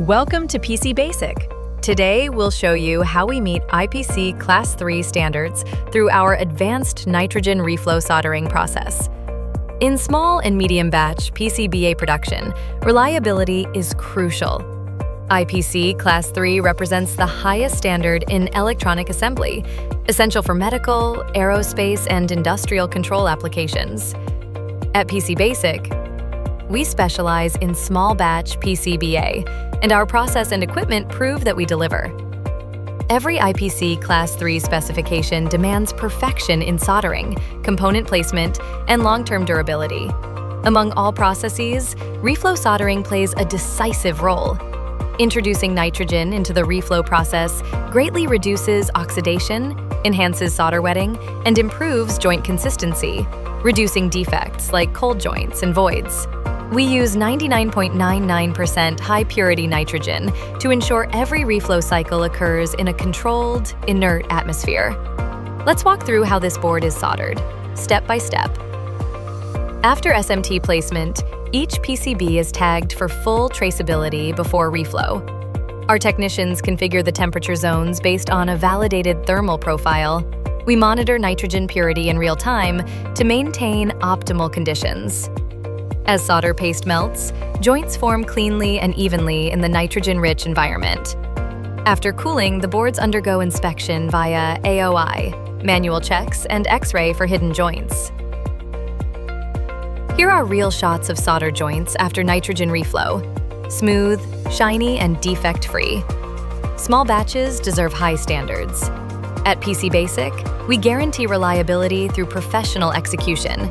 Welcome to PCBasic. Today, we'll show you how we meet IPC Class 3 standards through our advanced nitrogen reflow soldering process. In small and medium batch PCBA production, reliability is crucial. IPC Class 3 represents the highest standard in electronic assembly, essential for medical, aerospace, and industrial control applications. At PCBasic, we specialize in small batch PCBA, and our process and equipment prove that we deliver. Every IPC Class 3 specification demands perfection in soldering, component placement, and long-term durability. Among all processes, reflow soldering plays a decisive role. Introducing nitrogen into the reflow process greatly reduces oxidation, enhances solder wetting, and improves joint consistency, reducing defects like cold joints and voids. We use 99.99% high-purity nitrogen to ensure every reflow cycle occurs in a controlled, inert atmosphere. Let's walk through how this board is soldered, step by step. After SMT placement, each PCB is tagged for full traceability before reflow. Our technicians configure the temperature zones based on a validated thermal profile. We monitor nitrogen purity in real time to maintain optimal conditions. As solder paste melts, joints form cleanly and evenly in the nitrogen-rich environment. After cooling, the boards undergo inspection via AOI, manual checks, and X-ray for hidden joints. Here are real shots of solder joints after nitrogen reflow. Smooth, shiny, and defect-free. Small batches deserve high standards. At PCBasic, we guarantee reliability through professional execution.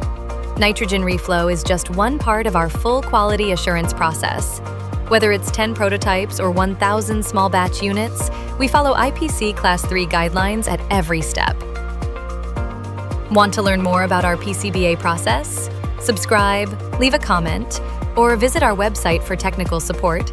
Nitrogen reflow is just one part of our full quality assurance process. Whether it's 10 prototypes or 1,000 small batch units, we follow IPC Class 3 guidelines at every step. Want to learn more about our PCBA process? Subscribe, leave a comment, or visit our website for technical support.